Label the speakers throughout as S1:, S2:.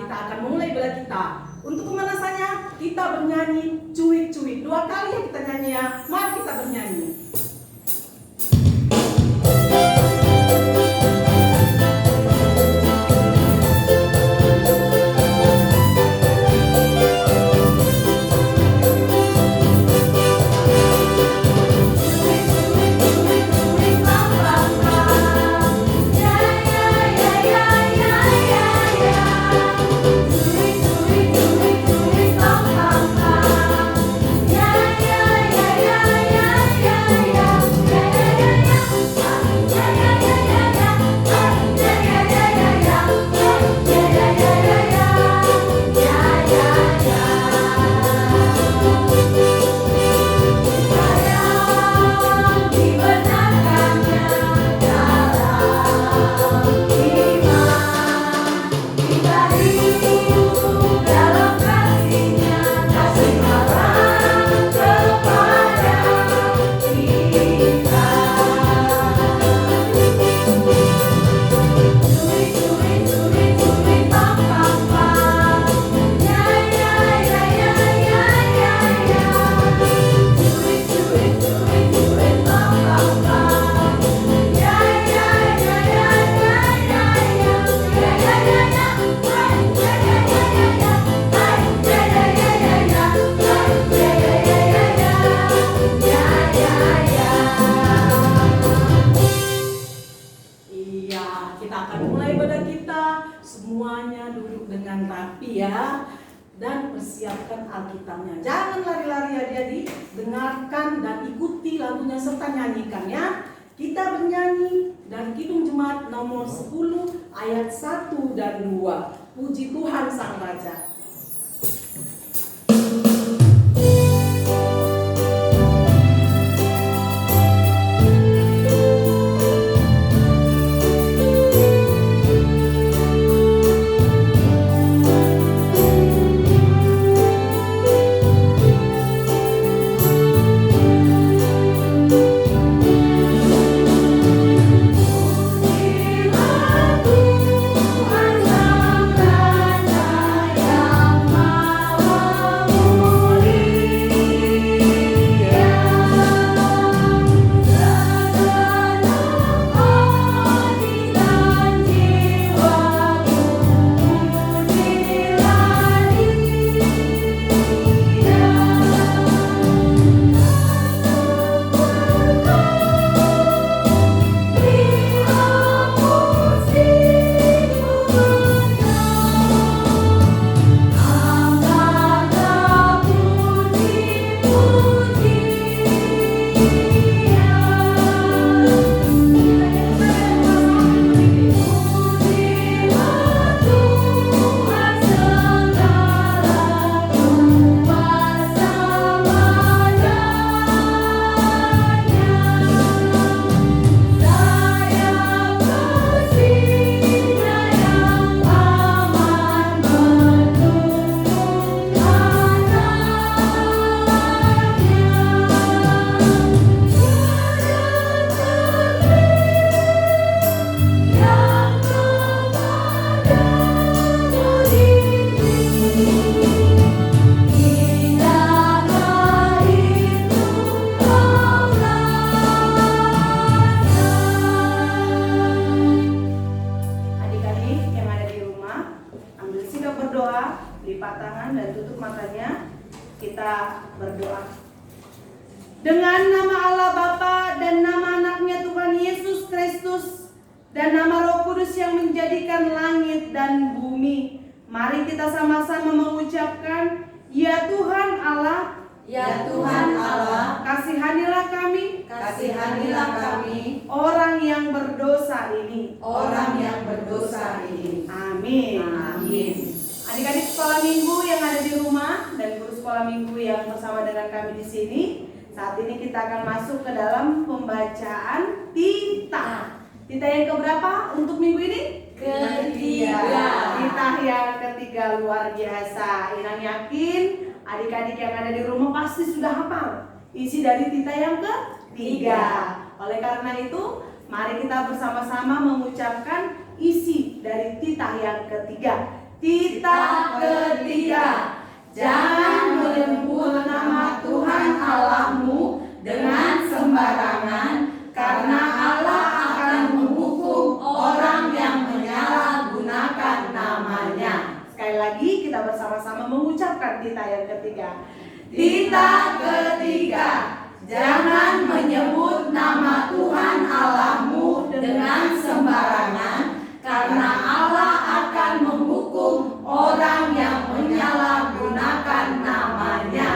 S1: Kita akan mulai bela kita. Untuk pemanasannya kita bernyanyi cuit-cuit. 2 kali ya kita nyanyi ya. Mari kita bernyanyi. Semuanya duduk dengan rapi ya. Dan persiapkan Alkitabnya. Jangan lari-lari adik-adik. Dengarkan dan ikuti lagunya serta nyanyikan ya. Kita bernyanyi dan Kidung Jemaat nomor 10 ayat 1 dan 2. Puji Tuhan Sang Raja. Lipat tangan dan tutup matanya. Kita berdoa. Dengan nama Allah Bapa dan nama anaknya Tuhan Yesus Kristus dan nama Roh Kudus yang menjadikan langit dan bumi, mari kita sama-sama mengucapkan, Ya Tuhan Allah,
S2: Ya Tuhan Allah,
S1: kasihanilah kami,
S2: kasihanilah kami,
S1: orang yang berdosa ini,
S2: orang yang berdosa ini.
S1: Amin.
S2: Amin.
S1: Adik-adik sekolah minggu yang ada di rumah dan guru sekolah minggu yang bersama dengan kami di sini, saat ini kita akan masuk ke dalam pembacaan Titah. Titah yang keberapa untuk minggu ini?
S2: Ketiga.
S1: Titah yang ketiga, luar biasa. Inang yakin adik-adik yang ada di rumah pasti sudah hafal isi dari Titah yang ketiga. Oleh karena itu, mari kita bersama-sama mengucapkan isi dari Titah yang ketiga.
S2: Titah ketiga, jangan menyebut nama Tuhan Allahmu dengan sembarangan, karena Allah akan menghukum orang yang menyalahgunakan namanya.
S1: Sekali lagi kita bersama-sama mengucapkan titah yang ketiga.
S2: Titah ketiga, jangan menyebut nama Tuhan Allahmu dengan sembarangan, karena Allah akan menghukum orang yang menyalahgunakan namanya.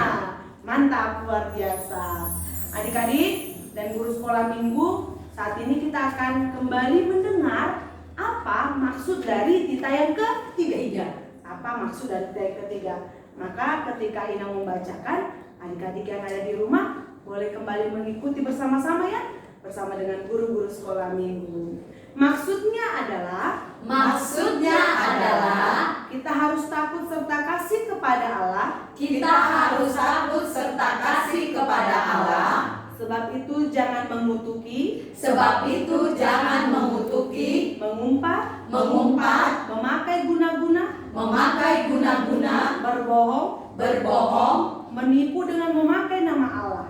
S1: Mantap, luar biasa. Adik-adik dan guru sekolah minggu, saat ini kita akan kembali mendengar apa maksud dari titah yang ketiga. Apa maksud dari titah yang ketiga? Maka ketika Ina membacakan, adik-adik yang ada di rumah boleh kembali mengikuti bersama-sama ya, bersama dengan guru-guru sekolah minggu. Maksudnya adalah kita harus takut serta kasih kepada Allah.
S2: Kita harus takut serta kasih kepada Allah.
S1: Sebab itu jangan mengutuki, mengumpat, memakai guna-guna, berbohong, menipu dengan memakai nama Allah.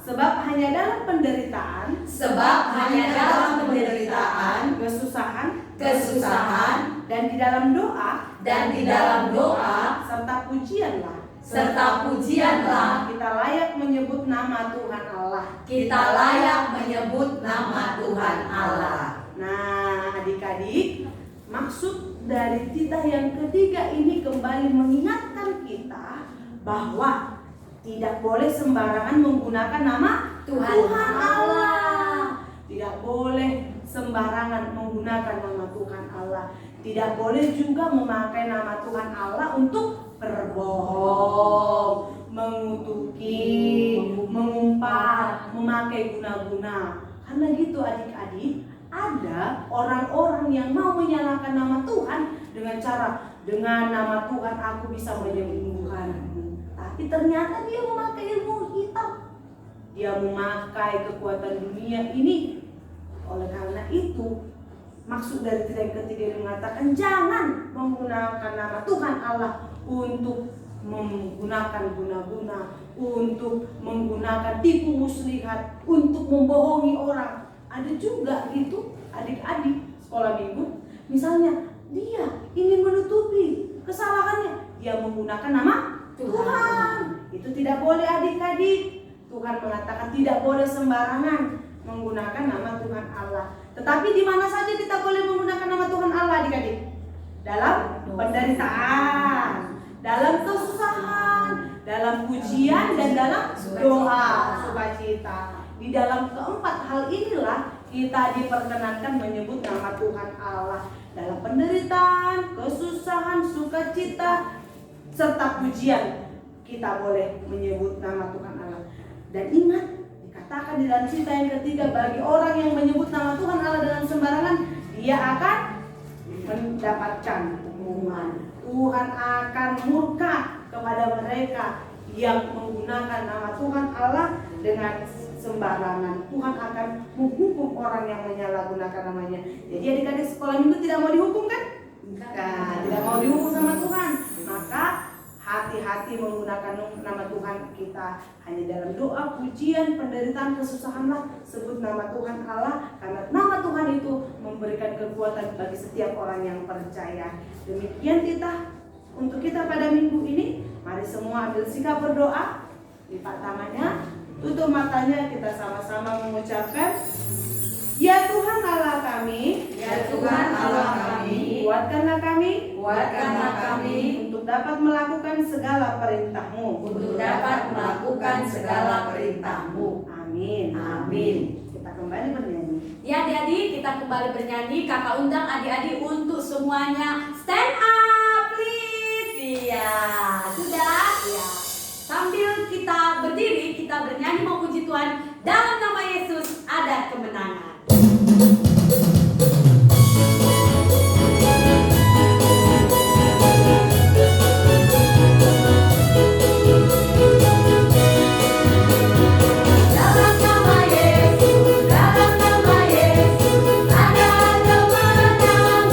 S1: Sebab hanya dalam penderitaan, kesusahan, dan di dalam doa, serta pujianlah kita layak menyebut nama Tuhan Allah. Nah, adik-adik, maksud dari titah yang ketiga ini kembali mengingatkan kita bahwa tidak boleh sembarangan menggunakan nama Tuhan Allah. Tidak boleh sembarangan menggunakan nama Tuhan Allah. Tidak boleh juga memakai nama Tuhan Allah untuk berbohong, mengutuki, mengumpat, memakai guna-guna. Karena gitu adik-adik, ada orang-orang yang mau menyalahkan nama Tuhan dengan nama Tuhan aku bisa menyembuhkanmu. Tapi ternyata dia memakai ilmu hitam. Dia memakai kekuatan dunia ini. Oleh karena itu, maksud dari titah yang ketiga ini mengatakan jangan menggunakan nama Tuhan Allah untuk menggunakan guna-guna, untuk menggunakan tipu muslihat, untuk membohongi orang. Ada juga gitu adik-adik sekolah minggu, misalnya dia ingin menutupi kesalahannya, dia menggunakan nama Tuhan. Itu tidak boleh adik-adik. Tuhan mengatakan tidak boleh sembarangan menggunakan nama Tuhan Allah. Tetapi di mana saja kita boleh menggunakan nama Tuhan Allah adik-adik? Dalam penderitaan, dalam kesusahan, dalam pujian, dan dalam doa sukacita. Di dalam keempat hal inilah kita diperkenankan menyebut nama Tuhan Allah. Dalam penderitaan, kesusahan, sukacita, serta pujian, kita boleh menyebut nama Tuhan Allah. Dan ingat, dikatakan di dalam titah yang ketiga, bagi orang yang menyebut nama Tuhan Allah dengan sembarangan, dia akan mendapatkan hukuman. Tuhan akan murka kepada mereka yang menggunakan nama Tuhan Allah dengan sembarangan. Tuhan akan menghukum orang yang menyalahgunakan namanya. Jadi adik-adik sekolah minggu tidak mau dihukum kan? Tidak mau dihukum sama Tuhan. Maka hati-hati menggunakan nama Tuhan kita. Hanya dalam doa, pujian, penderitaan, kesusahanlah sebut nama Tuhan Allah. Karena nama Tuhan itu memberikan kekuatan bagi setiap orang yang percaya. Demikian titah untuk kita pada minggu ini. Mari semua ambil sikap berdoa. Lipat tangannya, tutup matanya, kita sama-sama mengucapkan, ya Tuhan Allah kami, kuatkanlah kami untuk dapat melakukan segala perintah-Mu. Amin. Kita kembali bernyanyi.
S2: Ya adik-adik, kita kembali bernyanyi. Kakak undang adik-adik untuk semuanya stand up please. Iya, sudah? Ya. Sambil kita berdiri, kita bernyanyi memuji Tuhan. Dalam nama Yesus ada kemenangan. Dalam nama Yesus ada kemenangan.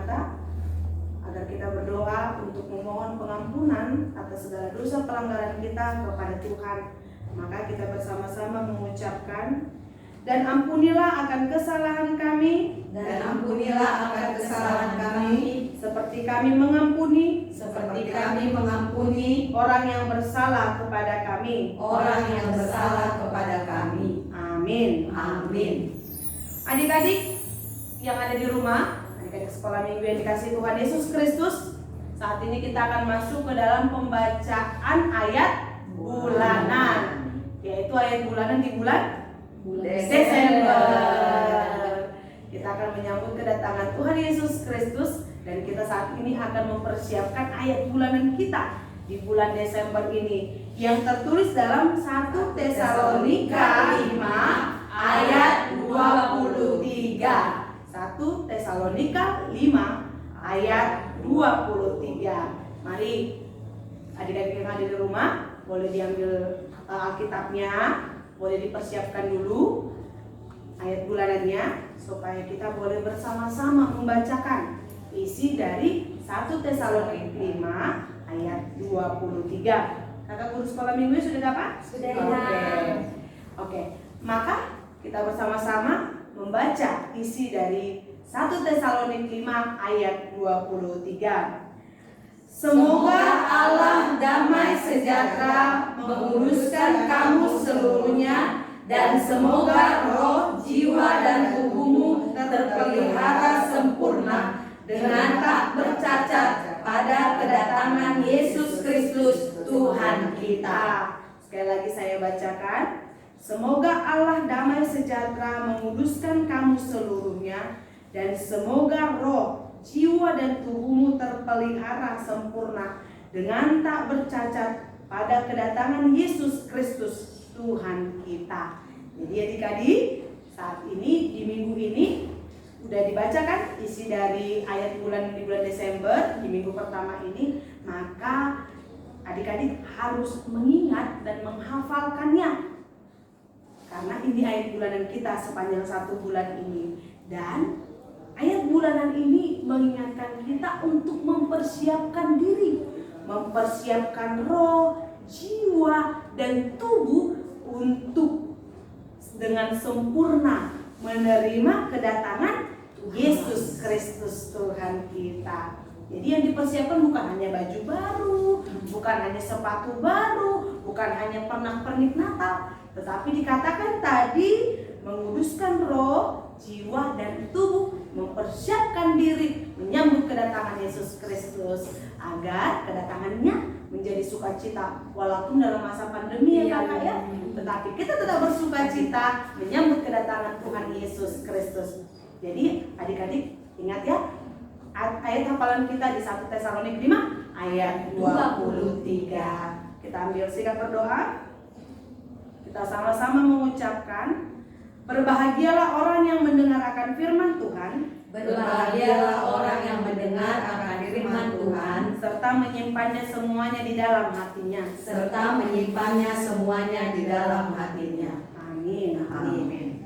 S1: mata agar kita berdoa untuk memohon pengampunan atas segala dosa pelanggaran kita kepada Tuhan. Maka kita bersama-sama mengucapkan, dan ampunilah akan kesalahan kami,
S3: Dan ampunilah akan kesalahan kami,
S1: seperti kami mengampuni
S3: seperti kami mengampuni
S1: orang yang bersalah kepada kami.
S3: orang yang bersalah kepada kami.
S1: Amin.
S3: Amin.
S1: Adik-adik yang ada di rumah, adik-adik sekolah minggu yang dikasihi Tuhan Yesus Kristus, saat ini kita akan masuk ke dalam pembacaan ayat bulanan, yaitu ayat bulanan di bulan Desember. Kita akan menyambut kedatangan Tuhan Yesus Kristus, dan kita saat ini akan mempersiapkan ayat bulanan kita di bulan Desember ini yang tertulis dalam 1 Tesalonika 5 ayat 23. 1 Tesalonika 5 ayat 23. Mari adik-adik yang ada di rumah boleh diambil Alkitabnya, boleh dipersiapkan dulu ayat bulanannya supaya kita boleh bersama-sama membacakan isi dari 1 Tesalonika 5 ayat 23. Kakak guru sekolah minggu sudah dapat?
S2: Sudah.
S1: Oke. Maka kita bersama-sama membaca isi dari 1 Tesalonika 5 ayat 23. Semoga Allah damai sejahtera menguruskan kamu seluruhnya, dan semoga roh, jiwa, dan tubuhmu terpelihara sempurna dengan tak bercacat pada kedatangan Yesus Kristus Tuhan kita. Sekali lagi saya bacakan. Semoga Allah damai sejahtera menguduskan kamu seluruhnya, dan semoga roh, jiwa, dan tubuhmu terpelihara sempurna dengan tak bercacat pada kedatangan Yesus Kristus Tuhan kita. Jadi adik-adik, saat ini di minggu ini udah dibacakan isi dari ayat bulan di bulan Desember di minggu pertama ini, maka adik-adik harus mengingat dan menghafalkannya, karena ini ayat bulanan kita sepanjang 1 bulan ini. Dan ayat bulanan ini mengingatkan kita untuk mempersiapkan diri, mempersiapkan roh, jiwa, dan tubuh untuk dengan sempurna menerima kedatangan Yesus Kristus Tuhan kita. Jadi yang dipersiapkan bukan hanya baju baru, bukan hanya sepatu baru, bukan hanya pernak-pernik Natal, tetapi dikatakan tadi menguduskan roh, jiwa, dan tubuh, mempersiapkan diri menyambut kedatangan Yesus Kristus agar kedatangannya menjadi sukacita walaupun dalam masa pandemi ya kakak ya, tetapi kita tetap bersukacita menyambut kedatangan Tuhan Yesus Kristus. Jadi adik-adik ingat ya, ayat hafalan kita di 1 Tesalonika 5 ayat 23. Kita ambil sikap berdoa. Kita sama-sama mengucapkan, berbahagialah orang yang mendengar akan firman Tuhan,
S3: Berbahagialah orang yang mendengar akan firman Tuhan,
S1: serta menyimpannya semuanya di dalam hatinya.
S3: serta menyimpannya semuanya di dalam hatinya.
S1: Amin.
S3: Amin.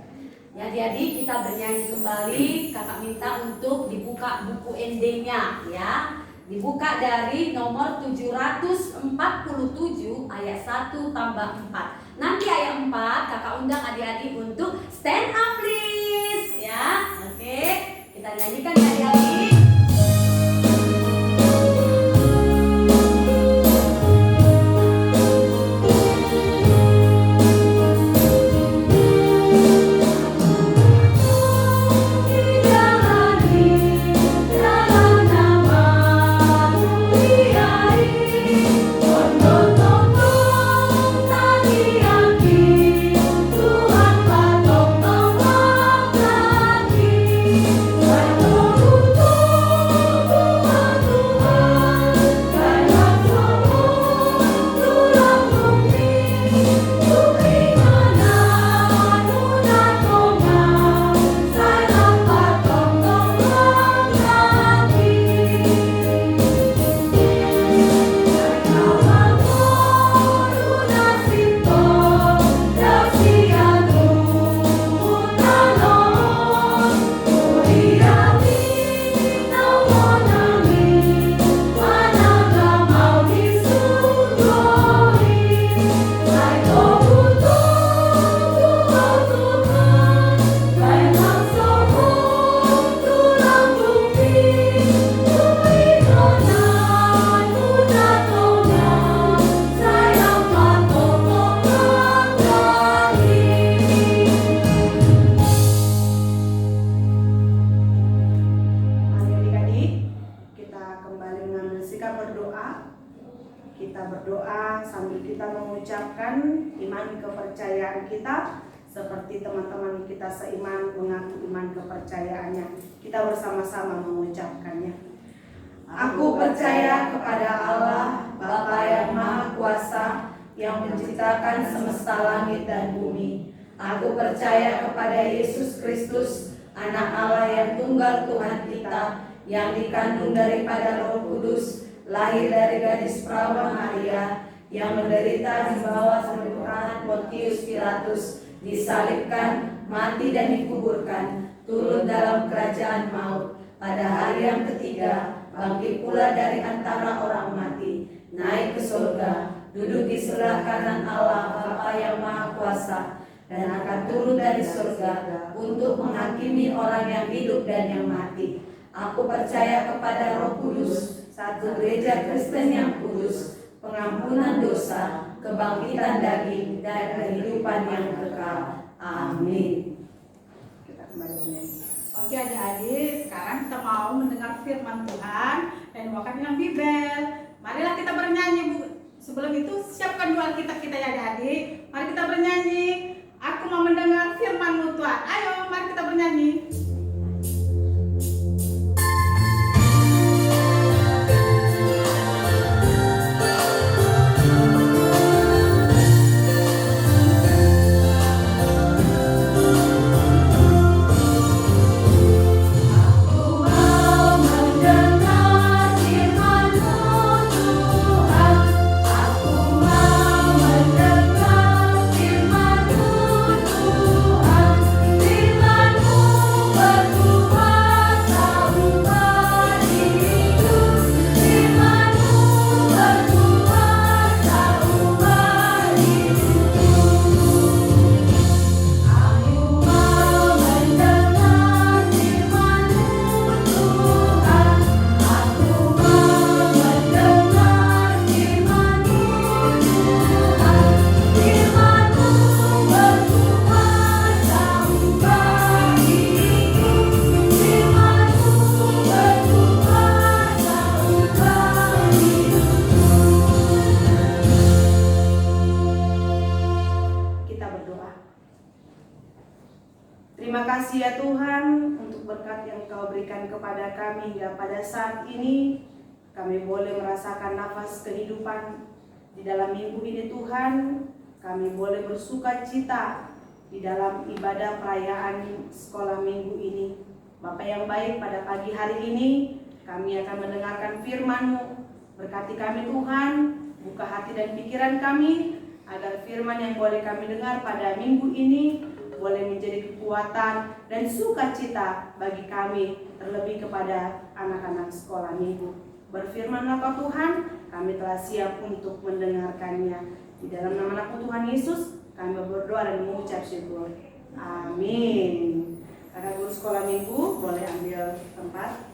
S2: Ya adik-adik, kita bernyanyi kembali. Kakak minta untuk dibuka buku ND-nya ya. Dibuka dari nomor 747 ayat 1 tambah 4. Nanti ayat 4 kakak undang adik-adik untuk stand up please ya. Oke, kita nyanyikan ya adik-adik.
S3: Tuhan
S1: mengucapkan iman kepercayaan kita seperti teman-teman kita seiman mengaku iman kepercayaannya. Kita bersama-sama mengucapkannya. Aku percaya kepada Allah, Bapa yang Maha Kuasa, yang menciptakan semesta langit dan bumi. Aku percaya kepada Yesus Kristus, Anak Allah yang tunggal Tuhan kita, yang dikandung daripada Roh Kudus, lahir dari gadis perawan Maria, yang menderita di bawah pemerintahan Pontius Pilatus, disalibkan, mati dan dikuburkan, turun dalam kerajaan maut, pada hari yang ketiga bangkit pula dari antara orang mati, naik ke surga, duduk di sebelah kanan Allah Bapa yang Maha Kuasa, dan akan turun dari surga untuk menghakimi orang yang hidup dan yang mati. Aku percaya kepada Roh Kudus, satu gereja Kristen yang kudus, pengampunan dosa, kebangkitan daging, dan kehidupan yang kekal. Amin. Kita kembali menyanyi.
S4: Oke adik-adik, sekarang kita mau mendengar firman Tuhan dan membacakan dengan Bibel. Marilah kita bernyanyi, Bu. Sebelum itu siapkan doa kita ya adik-adik. Mari kita bernyanyi. Aku mau mendengar firman-Mu Tuhan. Ayo, mari kita bernyanyi.
S1: Terima kasih ya Tuhan untuk berkat yang Kau berikan kepada kami hingga pada saat ini kami boleh merasakan nafas kehidupan di dalam minggu ini Tuhan. Kami boleh bersuka cita di dalam ibadah perayaan sekolah minggu ini. Bapa yang baik, pada pagi hari ini kami akan mendengarkan firman-Mu. Berkati kami Tuhan, buka hati dan pikiran kami agar firman yang boleh kami dengar pada minggu ini boleh menjadi kekuatan dan sukacita bagi kami, terlebih kepada anak-anak sekolah minggu. Berfirmanlah Kau Tuhan, kami telah siap untuk mendengarkannya. Di dalam nama Anak Tuhan Yesus, kami berdoa dan mengucap syukur. Amin. Karena guru sekolah minggu boleh ambil tempat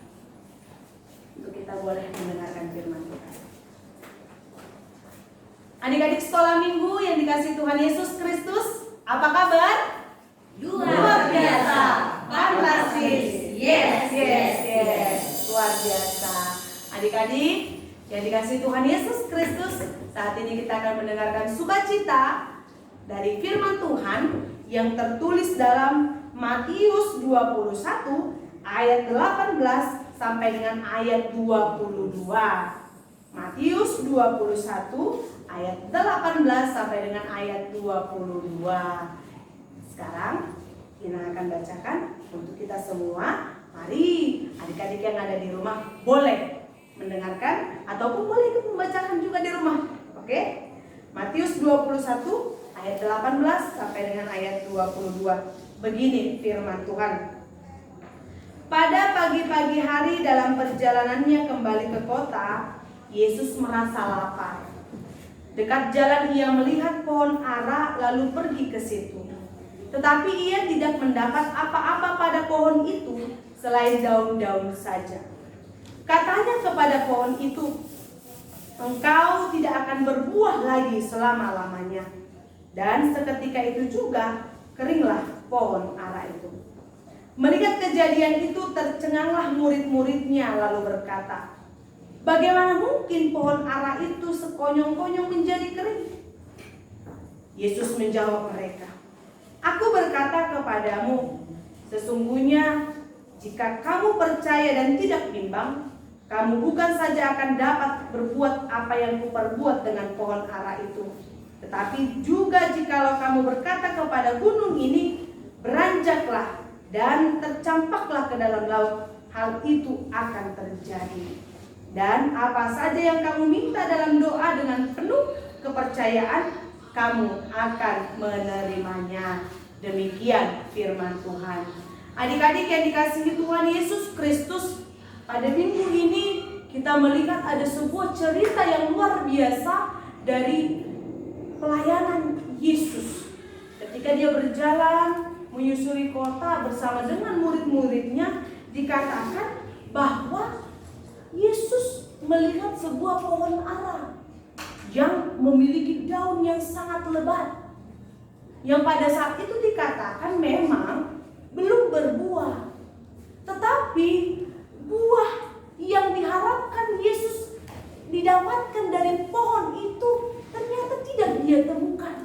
S1: untuk kita boleh mendengarkan firman Tuhan. Adik-adik sekolah minggu yang dikasihi Tuhan Yesus Kristus, apa kabar?
S2: Luar biasa,
S1: fantastis, yes. Luar biasa. Adik-adik yang dikasihi Tuhan Yesus Kristus, saat ini kita akan mendengarkan sukacita dari firman Tuhan yang tertulis dalam Matius 21 ayat 18 sampai dengan ayat 22. Matius 21 ayat 18 sampai dengan ayat 22. Sekarang kita akan bacakan untuk kita semua. Mari adik-adik yang ada di rumah boleh mendengarkan ataupun boleh ikut membacakan juga di rumah. Oke? Matius 21 ayat 18 sampai dengan ayat 22. Begini firman Tuhan. Pada pagi-pagi hari dalam perjalanannya kembali ke kota, Yesus merasa lapar. Dekat jalan ia melihat pohon ara lalu pergi ke situ. Tetapi ia tidak mendapat apa-apa pada pohon itu selain daun-daun saja. Katanya kepada pohon itu, engkau tidak akan berbuah lagi selama-lamanya. Dan seketika itu juga keringlah pohon ara itu. Melihat kejadian itu tercenganglah murid-muridnya lalu berkata, bagaimana mungkin pohon ara itu sekonyong-konyong menjadi kering? Yesus menjawab mereka, "Aku berkata kepadamu, sesungguhnya jika kamu percaya dan tidak bimbang, kamu bukan saja akan dapat berbuat apa yang kuperbuat dengan pohon ara itu, tetapi juga jikalau kamu berkata kepada gunung ini, beranjaklah dan tercampaklah ke dalam laut, hal itu akan terjadi. Dan apa saja yang kamu minta dalam doa dengan penuh kepercayaan, kamu akan menerimanya." Demikian firman Tuhan. Adik-adik yang dikasihi Tuhan Yesus Kristus, pada minggu ini kita melihat ada sebuah cerita yang luar biasa dari pelayanan Yesus. Ketika dia berjalan menyusuri kota bersama dengan murid-muridnya, dikatakan bahwa Yesus melihat sebuah pohon ara yang memiliki daun yang sangat lebat, yang pada saat itu dikatakan memang belum berbuah, tetapi buah yang diharapkan Yesus didapatkan dari pohon itu ternyata tidak dia temukan.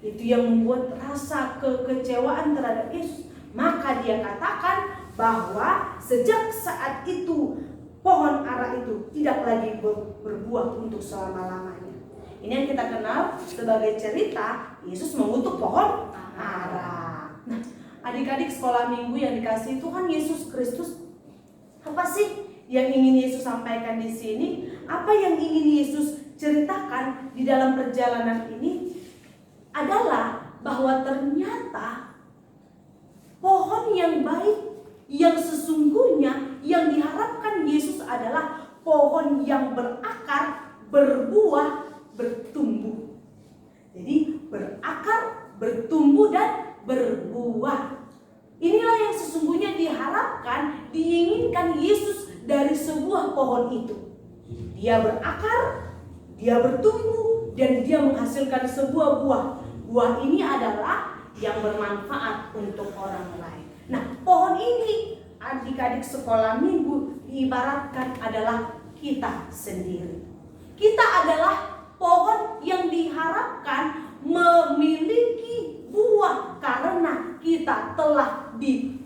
S1: Itu yang membuat rasa kekecewaan terhadap Yesus. Maka dia katakan bahwa sejak saat itu pohon ara itu tidak lagi berbuah untuk selama-lamanya. Ini yang kita kenal sebagai cerita Yesus mengutuk pohon ara. Nah, adik-adik sekolah minggu yang dikasihi Tuhan Yesus Kristus, apa sih yang ingin Yesus sampaikan di sini? Apa yang ingin Yesus ceritakan di dalam perjalanan ini adalah bahwa ternyata pohon yang baik, yang sesungguhnya yang diharapkan Yesus adalah pohon yang berakar, berbuah, bertumbuh. Jadi berakar, bertumbuh, dan berbuah. Inilah yang sesungguhnya diharapkan, diinginkan Yesus dari sebuah pohon itu. Dia berakar, dia bertumbuh, dan dia menghasilkan sebuah buah. Buah ini adalah yang bermanfaat untuk orang lain. Nah, pohon ini adik-adik sekolah minggu diibaratkan adalah kita sendiri. Kita adalah pohon yang diharapkan memiliki buah karena kita telah diberkati.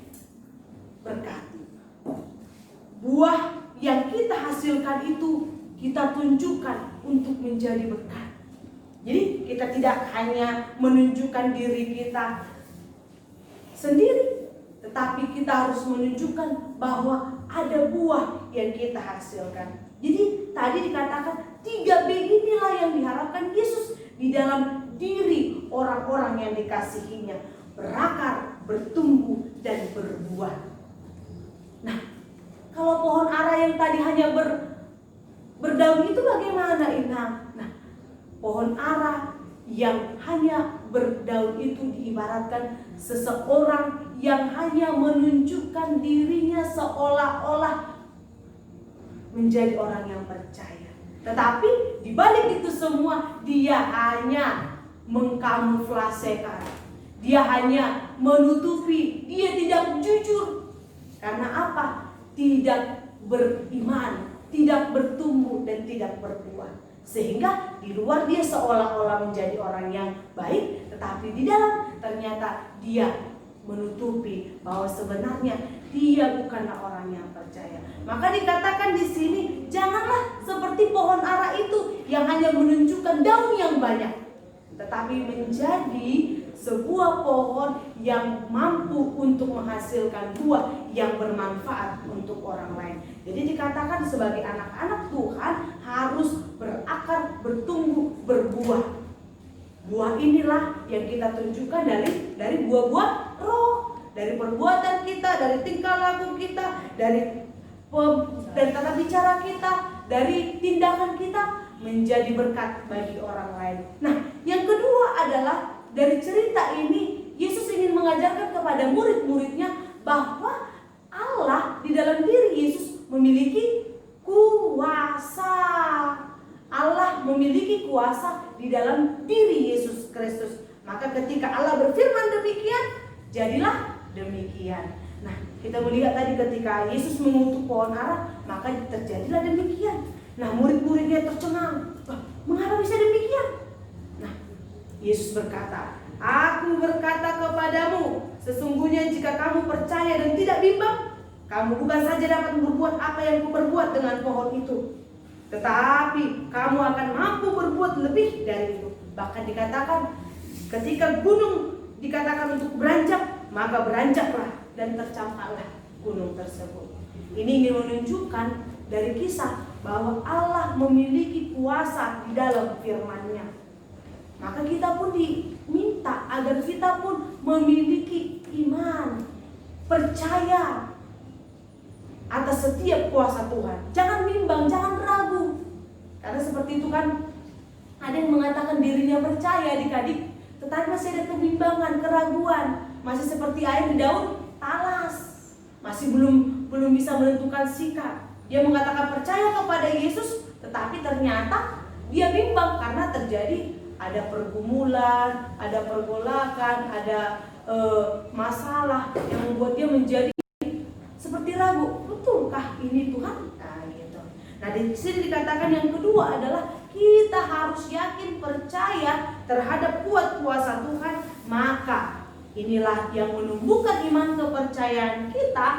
S1: Buah yang kita hasilkan itu kita tunjukkan untuk menjadi berkat. Jadi kita tidak hanya menunjukkan diri kita sendiri, tetapi kita harus menunjukkan bahwa ada buah yang kita hasilkan. Jadi tadi dikatakan 3B inilah yang diharapkan Yesus di dalam diri orang-orang yang dikasihinya. Berakar, bertumbuh, dan berbuah. Nah, kalau pohon ara yang tadi hanya berdaun itu bagaimana, Inang? Nah, pohon ara yang hanya berdaun itu diibaratkan seseorang yang hanya menunjukkan dirinya seolah-olah menjadi orang yang percaya. Tetapi di balik itu semua dia hanya mengkamuflasekan. Dia hanya menutupi, dia tidak jujur. Karena apa? Tidak beriman, tidak bertumbuh, dan tidak berbuah. Sehingga di luar dia seolah-olah menjadi orang yang baik, tetapi di dalam ternyata dia menutupi bahwa sebenarnya dia bukanlah orang yang percaya. Maka dikatakan di sini, janganlah seperti pohon ara itu yang hanya menunjukkan daun yang banyak, tetapi menjadi sebuah pohon yang mampu untuk menghasilkan buah yang bermanfaat untuk orang lain. Jadi dikatakan sebagai anak-anak Tuhan harus berakar, bertumbuh, berbuah. Buah inilah yang kita tunjukkan dari buah-buah roh, dari perbuatan kita, dari tingkah laku kita, dari tata bicara kita, dari tindakan kita menjadi berkat bagi orang lain. Nah, yang kedua adalah dari cerita ini Yesus ingin mengajarkan kepada murid-muridnya bahwa Allah di dalam diri Yesus memiliki kuasa. Allah memiliki kuasa di dalam diri Yesus Kristus. Maka ketika Allah berfirman demikian, jadilah demikian. Nah, kita melihat tadi ketika Yesus mengutuk pohon ara, maka terjadilah demikian. Nah, murid-muridnya tercengang. Mengapa bisa demikian? Nah, Yesus berkata, "Aku berkata kepadamu, sesungguhnya jika kamu percaya dan tidak bimbang, kamu bukan saja dapat berbuat apa yang kuperbuat dengan pohon itu, tetapi kamu akan mampu berbuat lebih dari itu." Bahkan dikatakan, ketika gunung dikatakan untuk beranjak, maka beranjaklah dan tercampaklah gunung tersebut. Ini ingin menunjukkan dari kisah bahwa Allah memiliki kuasa di dalam firman-Nya. Maka kita pun diminta agar kita pun memiliki iman, percaya atas setiap kuasa Tuhan. Jangan bimbang, jangan ragu. Karena seperti itu kan, ada yang mengatakan dirinya percaya adik-adik, tetapi masih ada kebimbangan, keraguan, masih seperti air di daun talas, masih belum bisa menentukan sikap. Dia mengatakan percaya kepada Yesus, tetapi ternyata dia bimbang karena terjadi ada pergumulan, ada pergolakan, ada masalah yang membuat dia menjadi seperti ragu. Betulkah ini Tuhan? Nah, gitu. Nah, di sini dikatakan yang kedua adalah kita harus yakin percaya terhadap kuat kuasa Tuhan. Maka inilah yang menumbuhkan iman kepercayaan kita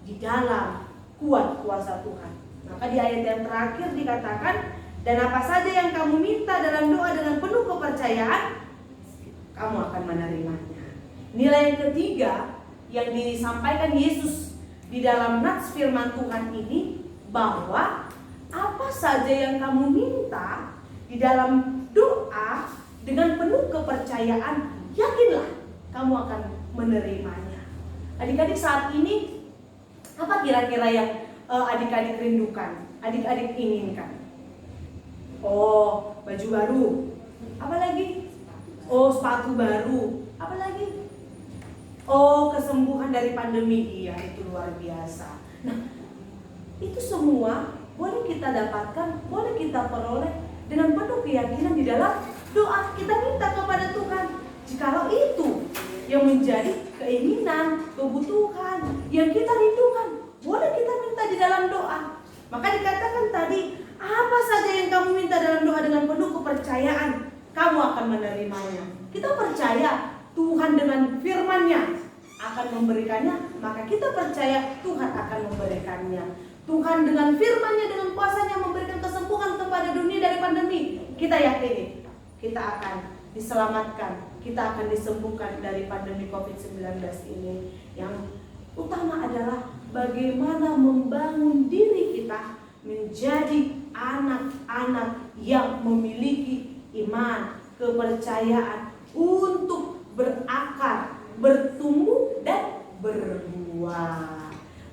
S1: di dalam kuat kuasa Tuhan. Maka di ayat yang terakhir dikatakan, "Dan apa saja yang kamu minta dalam doa dengan penuh kepercayaan, kamu akan menerimanya." Nilai yang ketiga yang disampaikan Yesus di dalam nats firman Tuhan ini, bahwa apa saja yang kamu minta di dalam doa dengan penuh kepercayaan, yakinlah kamu akan menerimanya. Adik-adik, saat ini apa kira-kira yang adik-adik rindukan, adik-adik inginkan? Oh, baju baru. Apa lagi? Oh, sepatu baru. Apa lagi? Oh, kesembuhan dari pandemi. Iya, itu luar biasa. Nah, itu semua boleh kita dapatkan, boleh kita peroleh dengan penuh keyakinan di dalam doa. Kita minta kepada Tuhan. Jikalau itu yang menjadi keinginan, kebutuhan yang kita rindukan, boleh kita minta di dalam doa. Maka dikatakan tadi, apa saja yang kamu minta dalam doa dengan penuh kepercayaan, kamu akan menerimanya. Kita percaya Tuhan dengan firman-Nya akan memberikannya, maka kita percaya Tuhan akan memberikannya. Tuhan dengan firman-Nya, dengan kuasa-Nya memberikan kesembuhan kepada dunia dari pandemi. Kita yakini kita akan diselamatkan, kita akan disembuhkan dari pandemi COVID-19 ini. Yang utama adalah bagaimana membangun diri kita menjadi anak-anak yang memiliki iman, kepercayaan untuk berakar, bertumbuh dan berbuah.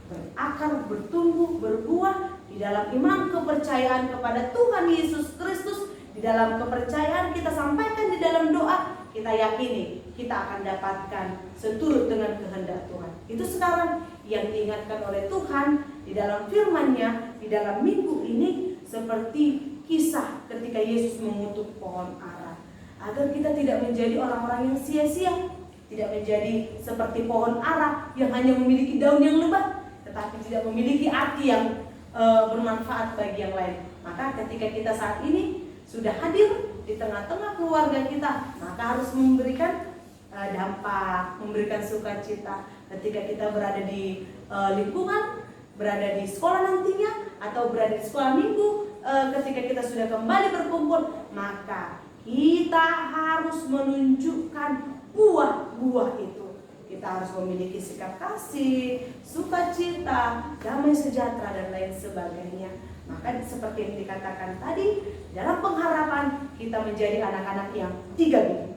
S1: Berakar, bertumbuh, berbuah di dalam iman, kepercayaan kepada Tuhan Yesus Kristus. Di dalam kepercayaan kita sampaikan di dalam doa, kita yakini kita akan dapatkan seturut dengan kehendak Tuhan. Itu sekarang yang diingatkan oleh Tuhan di dalam firman-Nya di dalam minggu ini, seperti kisah ketika Yesus mengutuk pohon ara, agar kita tidak menjadi orang-orang yang sia-sia, tidak menjadi seperti pohon ara yang hanya memiliki daun yang lebat, tetapi tidak memiliki arti yang bermanfaat bagi yang lain. Maka ketika kita saat ini sudah hadir di tengah-tengah keluarga kita, maka harus memberikan dampak, memberikan sukacita. Ketika kita berada di lingkungan, berada di sekolah nantinya, atau berada di sekolah minggu, ketika kita sudah kembali berkumpul, maka kita harus menunjukkan buah-buah itu. Kita harus memiliki sikap kasih, sukacita, damai sejahtera, dan lain sebagainya. Maka seperti yang dikatakan tadi, dalam pengharapan kita menjadi anak-anak yang 3B.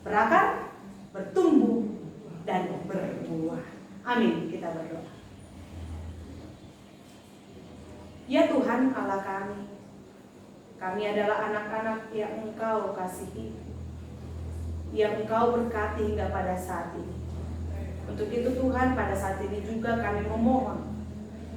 S1: Berakar, bertumbuh, dan berbuah. Amin. Kita berdoa. Ya Tuhan Allah kami adalah anak-anak yang Engkau kasihi, yang Engkau berkati hingga pada saat ini. Untuk itu Tuhan, pada saat ini juga kami memohon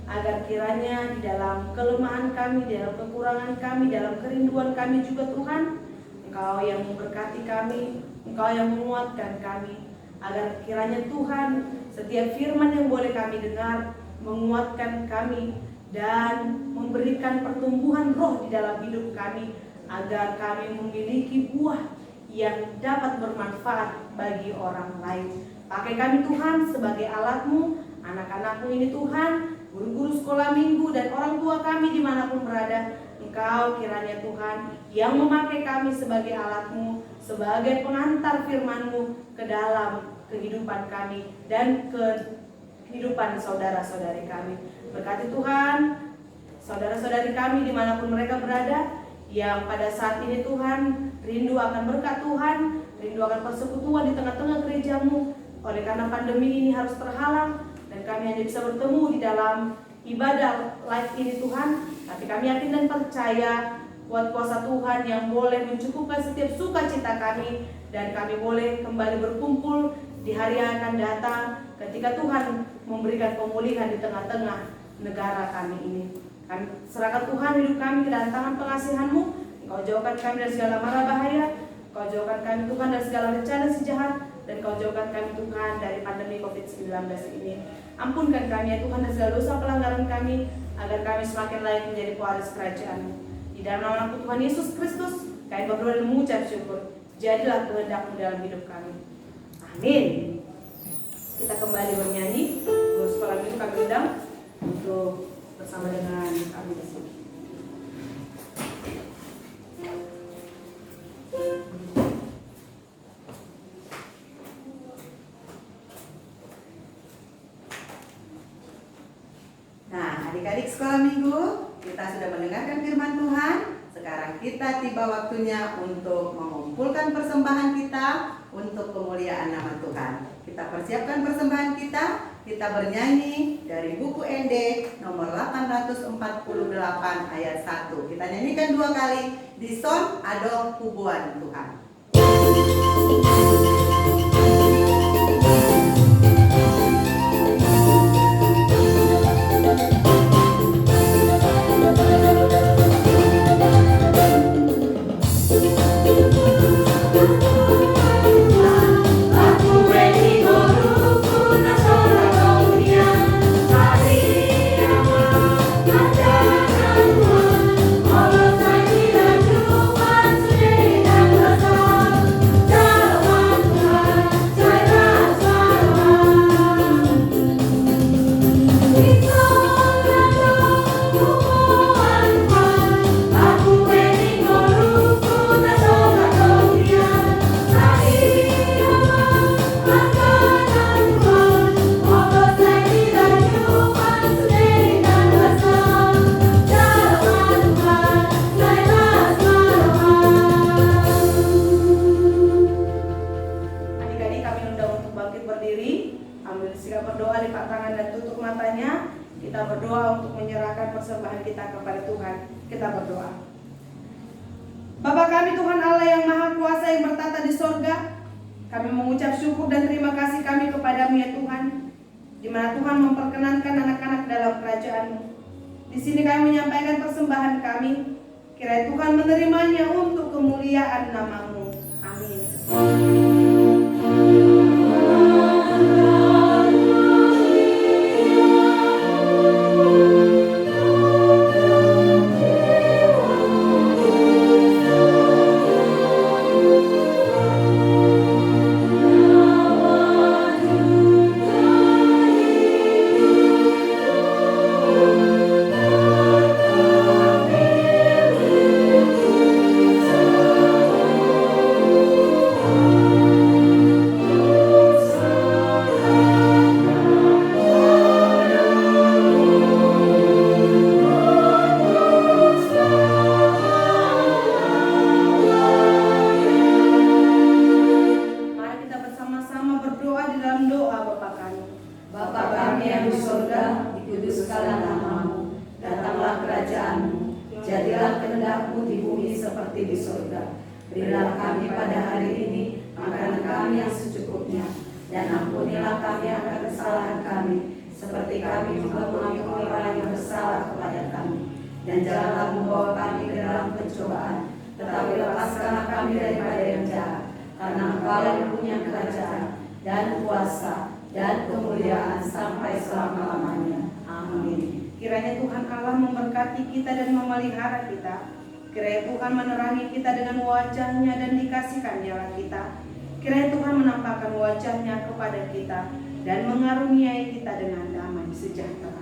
S1: agar kiranya di dalam kelemahan kami, di dalam kekurangan kami, dalam kerinduan kami juga Tuhan, Engkau yang memberkati kami, Engkau yang menguatkan kami, agar kiranya Tuhan setiap firman yang boleh kami dengar menguatkan kami dan memberikan pertumbuhan roh di dalam hidup kami, agar kami memiliki buah yang dapat bermanfaat bagi orang lain. Pakai kami Tuhan sebagai alat-Mu, anak-anak-Mu ini Tuhan, guru-guru sekolah minggu dan orang tua kami dimanapun berada. Engkau kiranya Tuhan yang memakai kami sebagai alat-Mu, sebagai pengantar firman-Mu ke dalam kehidupan kami dan kehidupan saudara-saudari kami. Berkati Tuhan saudara-saudari kami dimanapun mereka berada, yang pada saat ini Tuhan rindu akan berkat Tuhan, rindu akan persekutuan di tengah-tengah gereja-Mu. Oleh karena pandemi ini harus terhalang dan kami hanya bisa bertemu di dalam ibadah live ini Tuhan, tapi kami yakin dan percaya kuat kuasa Tuhan yang boleh mencukupkan setiap sukacita kami, dan kami boleh kembali berkumpul di hari yang akan datang ketika Tuhan memberikan pemulihan di tengah-tengah negara kami ini. Kami serahkan Tuhan hidup kami ke dalam tangan pengasihan-Mu. Engkau jauhkan kami dari segala mara bahaya, Engkau jauhkan kami Tuhan dari segala rencana si jahat, dan Kau jauhkan kami Tuhan dari pandemi COVID-19 ini. Ampunkan kami ya Tuhan dari segala dosa pelanggaran kami, agar kami semakin layak menjadi pewaris kerajaan-Mu. Di dalam nama Tuhan Yesus Kristus, kami berdoa dan mengucap syukur. Jadilah kehendak-Mu dalam hidup kami. Amin. Kita kembali bernyanyi. Guru sekolah itu kami undang untuk bersama dengan kami di sini.
S3: Nah, adik-adik sekolah minggu, kita sudah mendengarkan firman Tuhan. Sekarang kita tiba waktunya untuk mengumpulkan persembahan kita untuk kemuliaan nama Tuhan. Kita persiapkan persembahan kita. Kita bernyanyi dari buku ND nomor 848 ayat 1. Kita nyanyikan 2 kali. Di son adong pubuan Tuhan.
S1: Di sini kami menyampaikan persembahan kami. Kiranya Tuhan menerimanya untuk kemuliaan nama-Mu. Amin.
S3: Kiranya Tuhan menerangi kita dengan wajah-Nya dan dikasihkan dialah kita. Kiranya Tuhan menampakkan wajah-Nya kepada kita dan mengaruniai kita dengan damai sejahtera.